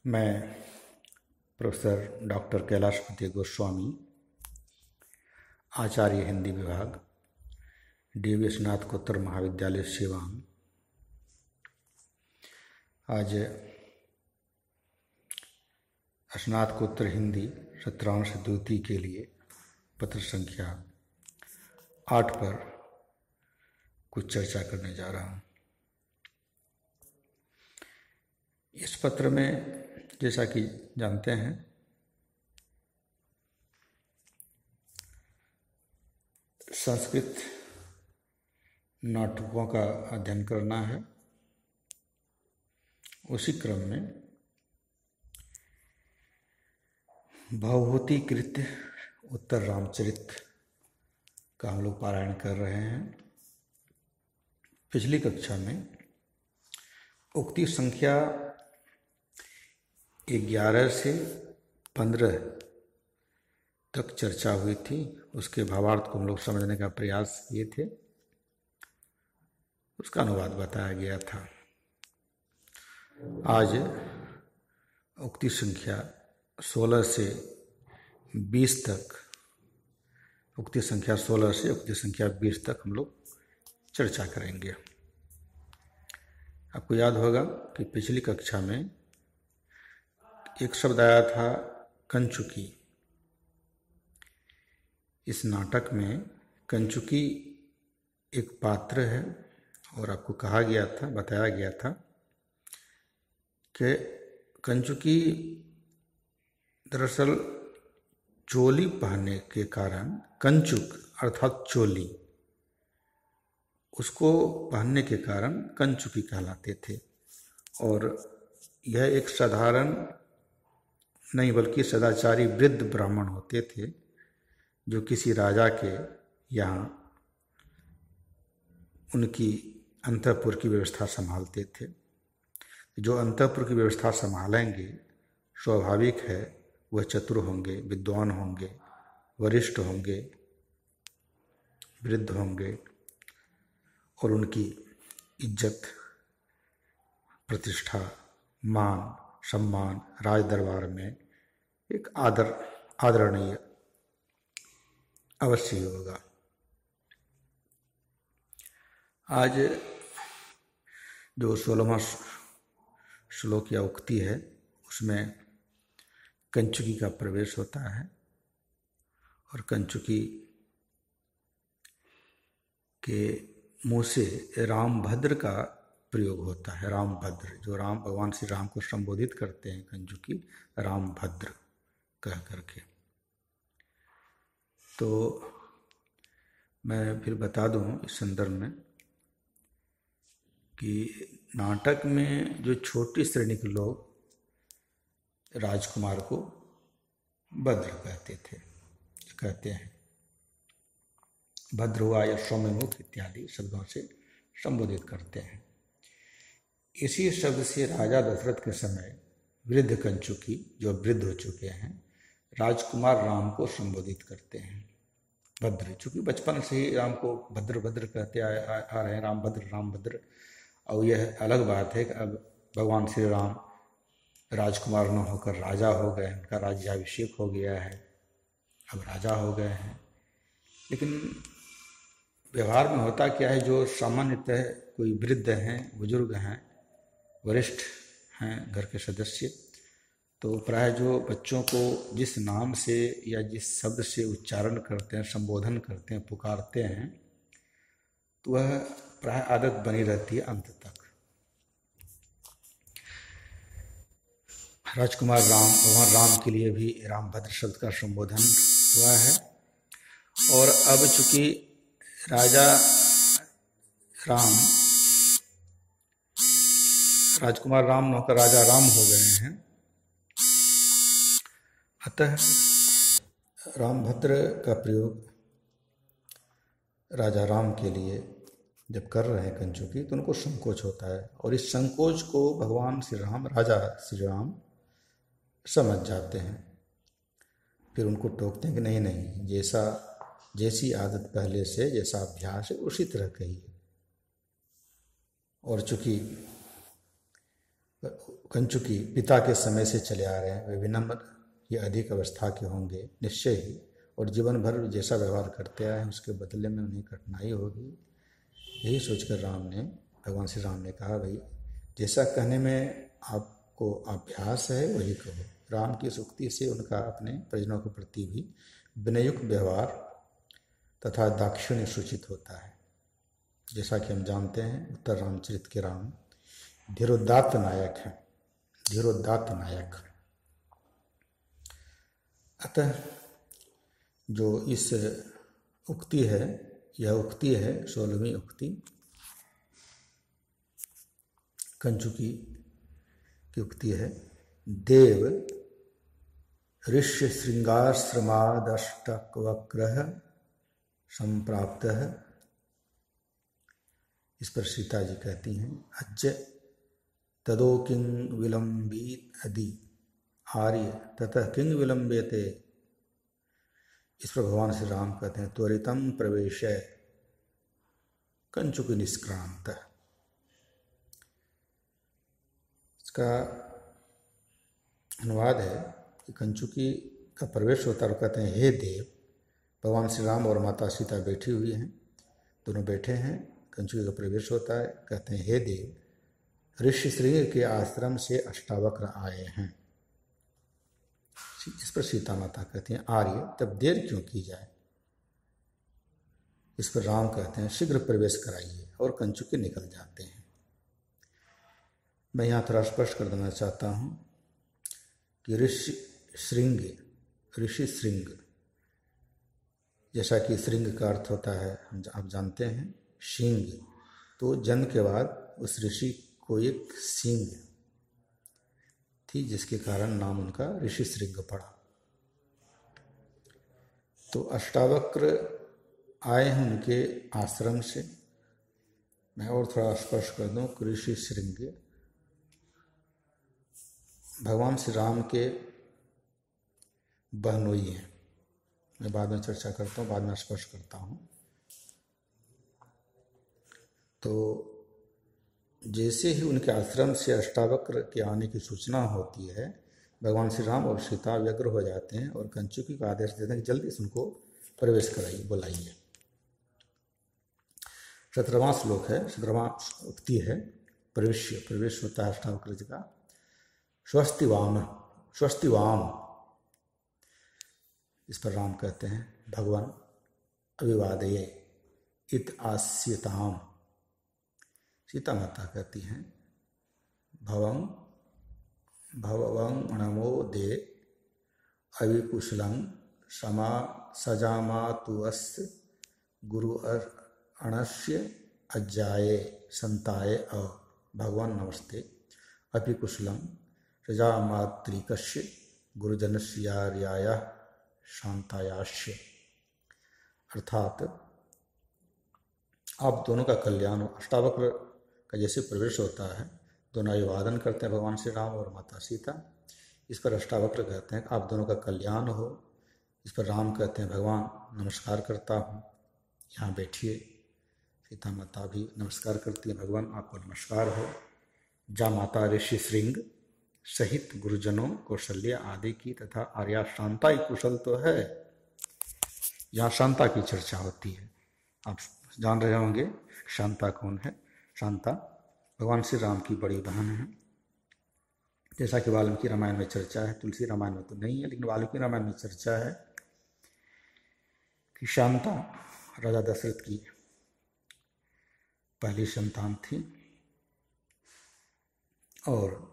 मैं professor doctor Kailashpati Goswami, आचार्य हिंदी विभाग, DV स्नातकोत्तर महाविद्यालय शिवांग, आज स्नातकोत्तर हिंदी सत्रांश द्वितीय के लिए पत्र संख्या 8 पर कुछ चर्चा करने जा रहा हूँ। इस पत्र में जैसा कि जानते हैं संस्कृत नाटकों का अध्ययन करना है। उसी क्रम में भवभूतिकृत उत्तर रामचरित का हम लोग पारायण कर रहे हैं। पिछली कक्षा में उक्ति संख्या 11 से 15 तक चर्चा हुई थी। उसके भावार्थ को हम लोग समझने का प्रयास किए थे, उसका अनुवाद बताया गया था। आज उक्ति संख्या 16 से 20 तक, उक्ति संख्या 16 से उक्ति संख्या 20 तक हम लोग चर्चा करेंगे। आपको याद होगा कि पिछली कक्षा में एक शब्द आया था कंचुकी। इस नाटक में कंचुकी एक पात्र है और आपको कहा गया था, बताया गया था कि कंचुकी दरअसल चोली पहनने के कारण, कंचुक अर्थात चोली, उसको पहनने के कारण कंचुकी कहलाते थे। और यह एक साधारण नहीं बल्कि सदाचारी वृद्ध ब्राह्मण होते थे जो किसी राजा के यहाँ उनकी अंतःपुर की व्यवस्था संभालते थे। जो अंतःपुर की व्यवस्था संभालेंगे स्वाभाविक है वह चतुर होंगे, विद्वान होंगे, वरिष्ठ होंगे, वृद्ध होंगे और उनकी इज्जत, प्रतिष्ठा, मान, सम्मान राज दरबार में एक आदरणीय अवश्य होगा। आज जो 16वां श्लोक या उक्ति है उसमें कंचुकी का प्रवेश होता है और कंचुकी के मुँह से रामभद्र का प्रयोग होता है। रामभद्र, जो राम भगवान श्री राम को संबोधित करते हैं कंचुकी रामभद्र कह करके। तो मैं फिर बता दूं इस संदर्भ में कि नाटक में जो छोटी श्रेणी के लोग राजकुमार को भद्र कहते हैं। भद्र हुआ या सौम्यमुख इत्यादि शब्दों से संबोधित करते हैं। इसी शब्द से राजा दशरथ के समय वृद्ध कंचुकी, जो वृद्ध हो चुके हैं, राजकुमार राम को संबोधित करते हैं भद्र। चूँकि बचपन से ही राम को भद्र भद्र कहते आ रहे हैं, रामभद्र। और यह अलग बात है कि अब भगवान श्री राम राजकुमार न होकर राजा हो गए, उनका राज्याभिषेक हो गया है, अब राजा हो गए हैं। लेकिन व्यवहार में होता क्या है, जो सामान्यतः कोई वृद्ध हैं, बुजुर्ग हैं, वरिष्ठ हैं घर के सदस्य, तो प्राय जो बच्चों को जिस नाम से या जिस शब्द से उच्चारण करते हैं, संबोधन करते हैं, पुकारते हैं, तो वह प्राय आदत बनी रहती है अंत तक। राजकुमार राम, भगवान राम के लिए भी रामभद्र शब्द का संबोधन हुआ है। और अब चूंकि राजा राम, राजकुमार राम न होकर राजा राम हो गए हैं, अतः रामभद्र का प्रयोग राजा राम के लिए जब कर रहे हैं कंचुकी, तो उनको संकोच होता है। और इस संकोच को भगवान श्री राम, राजा श्री राम समझ जाते हैं। फिर उनको टोकते हैं कि नहीं, जैसी आदत पहले से, जैसा अभ्यास है उसी तरह कहिए। और चूंकि कंचुकी पिता के समय से चले आ रहे हैं, वे विनम्र या अधिक अवस्था के होंगे निश्चय ही, और जीवन भर जैसा व्यवहार करते आए हैं उसके बदले में उन्हें कठिनाई होगी। यही सोचकर भगवान श्री राम ने कहा, भाई जैसा कहने में आपको अभ्यास है वही कहो। राम की उक्ति से उनका अपने परिजनों के प्रति भी विनयुक्त व्यवहार तथा दाक्षिण्य सूचित होता है। जैसा कि हम जानते हैं, उत्तर रामचरित के राम धीरोदात्त नायक हैं, धीरोदात्त नायक। अतः जो इस उक्ति है, यह उक्ति है 16वीं उक्ति कंचुकी की उक्ति है। देव ऋष्य श्रृंगाश्रमादष्टवक्रः संप्राप्तः। इस पर सीता जी कहती हैं, अज्ज तदो किं विलंबित अदि आर्य ततः किं विलंबेते। इस पर भगवान श्री राम कहते हैं, त्वरितम प्रवेश कंचुकी निष्क्रांत। इसका अनुवाद है कि कंचुकी का प्रवेश होता है और कहते हैं, हे देव। भगवान श्री राम और माता सीता बैठी हुई हैं, दोनों बैठे हैं, कंचुकी का प्रवेश होता है, कहते हैं, हे देव, ऋषि श्रृंग के आश्रम से अष्टावक्र आए हैं। इस पर सीता माता कहती हैं, आर्य तब देर क्यों की जाए। इस पर राम कहते हैं, शीघ्र प्रवेश कराइए, और कंचुकी निकल जाते हैं। मैं यहाँ थोड़ा स्पष्ट कर देना चाहता हूँ कि ऋषि श्रृंग, जैसा कि श्रृंग का अर्थ होता है आप जानते हैं सींग, तो जन्म के बाद उस ऋषि को एक सींग थी, जिसके कारण नाम उनका ऋषि श्रृंग पड़ा। तो अष्टावक्र आए हैं उनके आश्रम से। मैं और थोड़ा स्पष्ट कर दूं, ऋषि श्रृंग भगवान श्री राम के बहनोई हैं। मैं बाद में चर्चा करता हूँ, बाद में स्पष्ट करता हूँ। तो जैसे ही उनके आश्रम से अष्टावक्र के आने की सूचना होती है, भगवान श्री राम और सीता व्यग्र हो जाते हैं और कंचुकी का आदेश देते हैं कि जल्दी से उनको प्रवेश कराइए, बुलाइए। 17वां श्लोक है, 17वां उक्ति है, प्रवेश होता है अष्टावक्र जी का। स्वस्तिवाम। इस पर राम कहते हैं, भगवान अभिवादये इत आस्यताम। सीता माता कहती हैं, भवं नमो दे अविकुशलं समा सजामातुअस् गुरु अणस्य अज्जाये संताये अ। भगवान नमस्ते अपिकुशलं सजामातृकस्य गुरुजनस्यार्याय शांतायाश्य। अर्थात आप दोनों का कल्याण हो। अष्टावक्र का जैसे प्रवेश होता है, दोनों अभिवादन करते हैं भगवान श्री राम और माता सीता। इस पर अष्टावक्र कहते हैं, आप दोनों का कल्याण हो। इस पर राम कहते हैं, भगवान नमस्कार करता हूँ, यहाँ बैठिए। सीता माता भी नमस्कार करती है, भगवान आपको नमस्कार हो। जा माता ऋषि श्रृंग सहित गुरुजनों कौशल्या आदि की तथा आर्या शांता ही कुशल तो है। यहाँ शांता की चर्चा होती है। आप जान रहे होंगे शांता कौन है। शांता भगवान श्री राम की बड़ी बहन है। जैसा कि वाल्मीकि रामायण में चर्चा है, तुलसी रामायण में तो नहीं है, लेकिन वाल्मीकि रामायण में चर्चा है कि शांता राजा दशरथ की पहली संतान थी और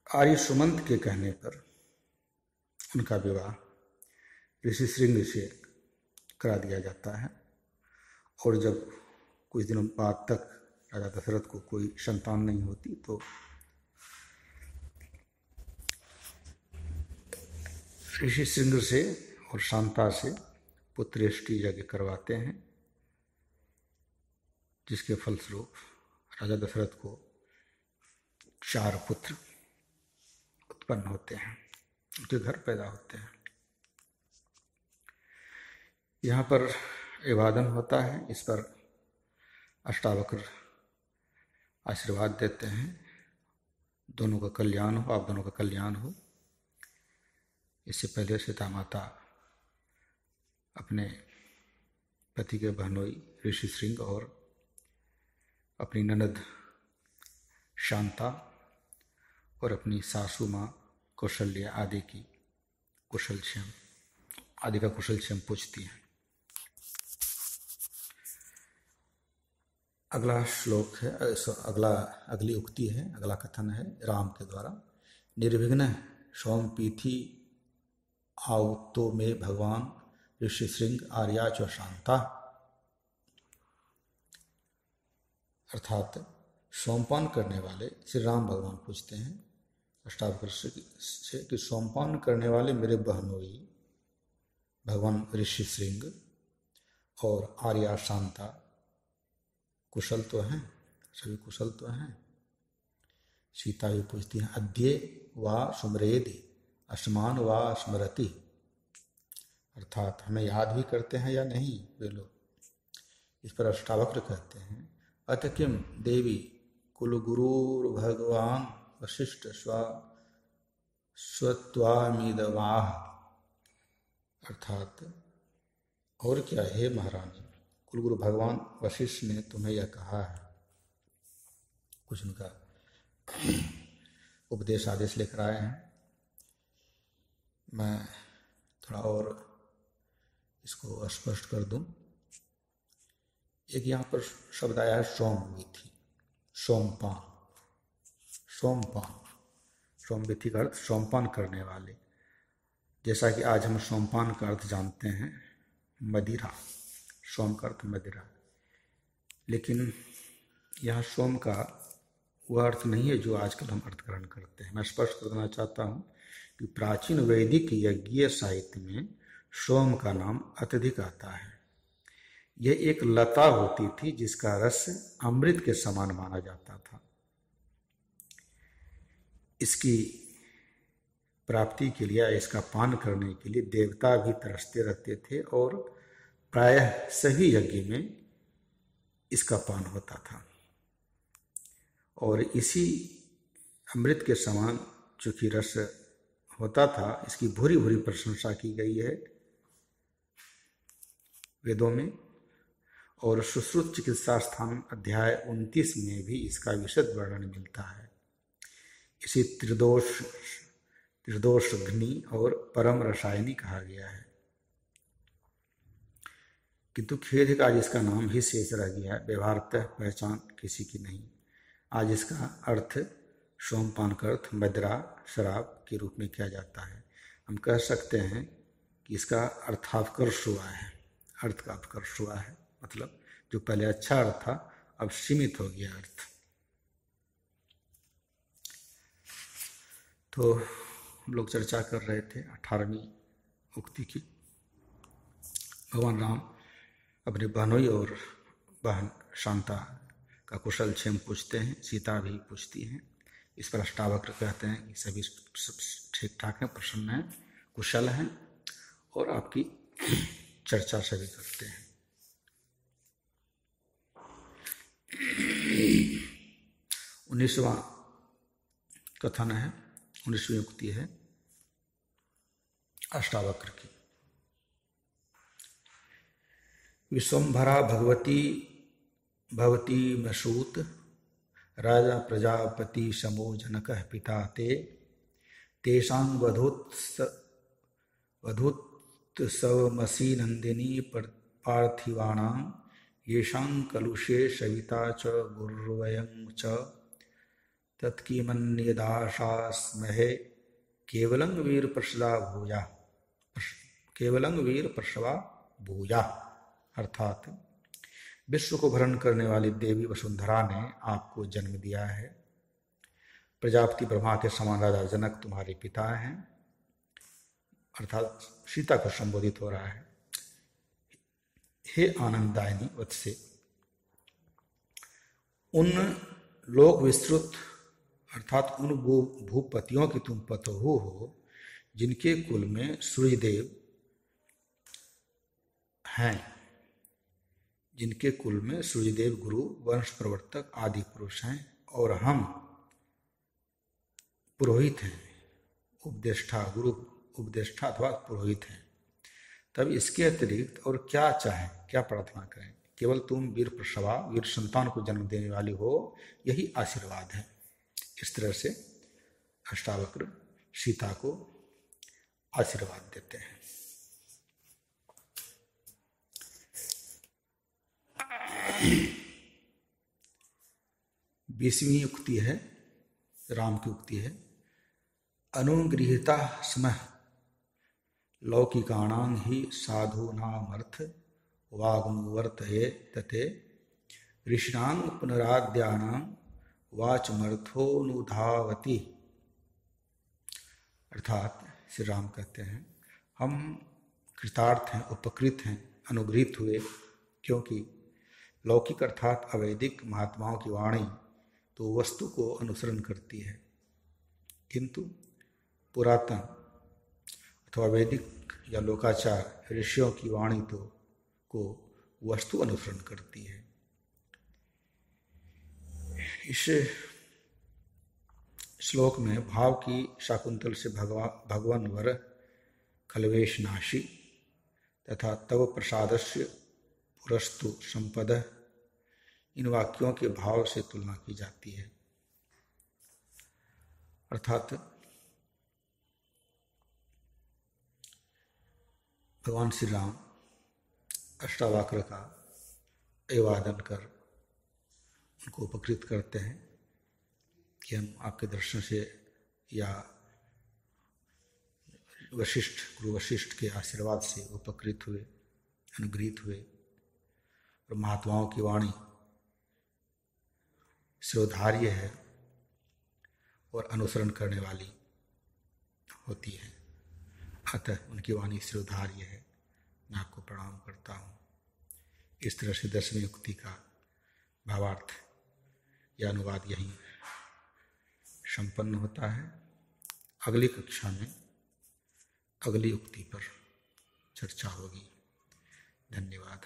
आर्य सुमंत के कहने पर उनका विवाह ऋषि श्रृंग से करा दिया जाता है। और जब कुछ दिनों बाद तक राजा दशरथ को कोई संतान नहीं होती तो ऋषि श्रृंग से और शांता से पुत्रेष्टि यज्ञ करवाते हैं, जिसके फलस्वरूप राजा दशरथ को 4 पुत्र उत्पन्न होते हैं, उनके घर पैदा होते हैं। यहाँ पर अभिवादन होता है। इस पर अष्टावक्र आशीर्वाद देते हैं, दोनों का कल्याण हो, आप दोनों का कल्याण हो। इससे पहले सीता माता अपने पति के बहनोई ऋषि श्रृंग और अपनी ननद शांता और अपनी सासू माँ कौशल्या आदि का कुशल क्षेम पूछती हैं। अगला श्लोक है, अगली उक्ति है, अगला कथन है राम के द्वारा। निर्विघ्न सौमपीथि आउतो में भगवान ऋषि श्रृंग आर्या च शांता। अर्थात सोमपान करने वाले श्री राम भगवान पूछते हैं अष्टावक्र से कि सोमपान करने वाले मेरे बहनोई भगवान ऋषि श्रृंग और आर्या शांता कुशल तो हैं, सभी कुशल तो हैं। सीता भी पूछती हैं अद्ये वा सुमरेदि अस्मान वा स्मरति। अर्थात हमें याद भी करते हैं या नहीं वे लोग। इस पर अष्टावक्र कहते हैं अत किम देवी कुलगुरुर भगवान वशिष्ठ स्वत्वामिदवाह। अर्थात और क्या है महारानी, कुलगुरु भगवान वशिष्ठ ने तुम्हें यह कहा है। कुछ उनका उपदेश आदेश लेकर आए हैं। मैं थोड़ा और इसको स्पष्ट कर दूं। एक यहाँ पर शब्द आया है सौमविथि, सोमपान। सोमविथि का अर्थ सोमपान करने वाले। जैसा कि आज हम सोमपान का अर्थ जानते हैं मदिरा, सोम का अर्थ मदिरा। लेकिन यहाँ सोम का वह अर्थ नहीं है जो आजकल हम अर्थ ग्रहण करते हैं। मैं स्पष्ट कर देना चाहता हूँ कि प्राचीन वैदिक यज्ञीय साहित्य में सोम का नाम अत्यधिक आता है। यह एक लता होती थी जिसका रस अमृत के समान माना जाता था। इसकी प्राप्ति के लिए, इसका पान करने के लिए देवता भी तरसते रहते थे और प्रायः सभी यज्ञ में इसका पान होता था। और इसी अमृत के समान चूंकि रस होता था, इसकी भूरी भूरी प्रशंसा की गई है वेदों में। और सुश्रुत चिकित्सा स्थान अध्याय 29 में भी इसका विशद वर्णन मिलता है। इसे त्रिदोष अग्नि और परम रसायनी कहा गया है। किंतु खेद है कि आज इसका नाम ही शेष रह गया है, व्यवहारतः पहचान किसी की नहीं। आज इसका अर्थ सोमपान का अर्थ मदिरा शराब के रूप में किया जाता है। हम कह सकते हैं कि इसका अर्थापकर्ष हुआ है, अर्थ का अपकर्ष हुआ है। मतलब जो पहले अच्छा अर्थ था अब सीमित हो गया अर्थ। तो हम लोग चर्चा कर रहे थे 18वीं उक्ति की। भगवान राम अपने बहनोई और बहन शांता का कुशल क्षेम पूछते हैं, सीता भी पूछती हैं। इस पर अष्टावक्र कहते हैं कि सभी ठीक ठाक हैं, प्रसन्न हैं, कुशल हैं और आपकी चर्चा सभी करते हैं। 19वां कथन है, 19वीं उक्ति है अष्टावक्र की। विश्वम्भरा भगवती मसूत राजा प्रजापति समो जनकः पिता ते तेषां वधूत्सवमसि नंदिनी पार्थिवाणां येषां कलुषे सविता च गुरुवयं च तत्किमन्यदाशास्महे केवलं वीर प्रसवा भूया। अर्थात विश्व को भरण करने वाली देवी वसुंधरा ने आपको जन्म दिया है। प्रजापति ब्रह्मा के समान राजा जनक तुम्हारे पिता हैं। अर्थात सीता को संबोधित हो रहा है। हे आनंददायिनी वत्से, उन लोक विस्तृत अर्थात उन भूपतियों की तुम पतोहू हो जिनके कुल में सूर्यदेव हैं, जिनके कुल में सूर्यदेव गुरु वंश प्रवर्तक आदि पुरुष हैं और हम पुरोहित हैं, उपदेष्टा, गुरु उपदेष्टा अथवा पुरोहित हैं, तब इसके अतिरिक्त और क्या चाहें, क्या प्रार्थना करें? केवल तुम वीर प्रसवा, वीर संतान को जन्म देने वाली हो, यही आशीर्वाद है। इस तरह से अष्टावक्र सीता को आशीर्वाद देते हैं। बीसवीं उक्ति है, राम की उक्ति है, अनुगृहीता स्म लौकिकाणां हि साधूनामर्थ वाग्नुवर्तये तते ऋषीणां पुनराद्यानां वाचमर्थोनुधावति। अर्थात श्री राम कहते हैं, हम कृतार्थ हैं, उपकृत हैं, अनुगृहित हुए, क्योंकि लौकिक अर्थात अवैदिक महात्माओं की वाणी तो वस्तु को अनुसरण करती है, किंतु पुरातन अथवा वैदिक या लोकाचार ऋषियों की वाणी तो को वस्तु अनुसरण करती है। इस श्लोक में भाव की शाकुंतल से भगवान वर खलवेश नाशी तथा तव प्रसादस्य पुरस्तु संपद, इन वाक्यों के भाव से तुलना की जाती है। अर्थात भगवान श्री राम अष्टावक्र का अभिवादन कर उनको उपकृत करते हैं कि हम आपके दर्शन से या वशिष्ठ, गुरु वशिष्ठ के आशीर्वाद से उपकृत हुए, अनुगृहित हुए, और महात्माओं की वाणी शिरोधार्य है और अनुसरण करने वाली होती है, अतः उनकी वाणी शिरोधार्य है, मैं आपको प्रणाम करता हूँ। इस तरह से 10वीं उक्ति का भावार्थ या अनुवाद यहीं संपन्न होता है। अगली कक्षा में अगली उक्ति पर चर्चा होगी। धन्यवाद।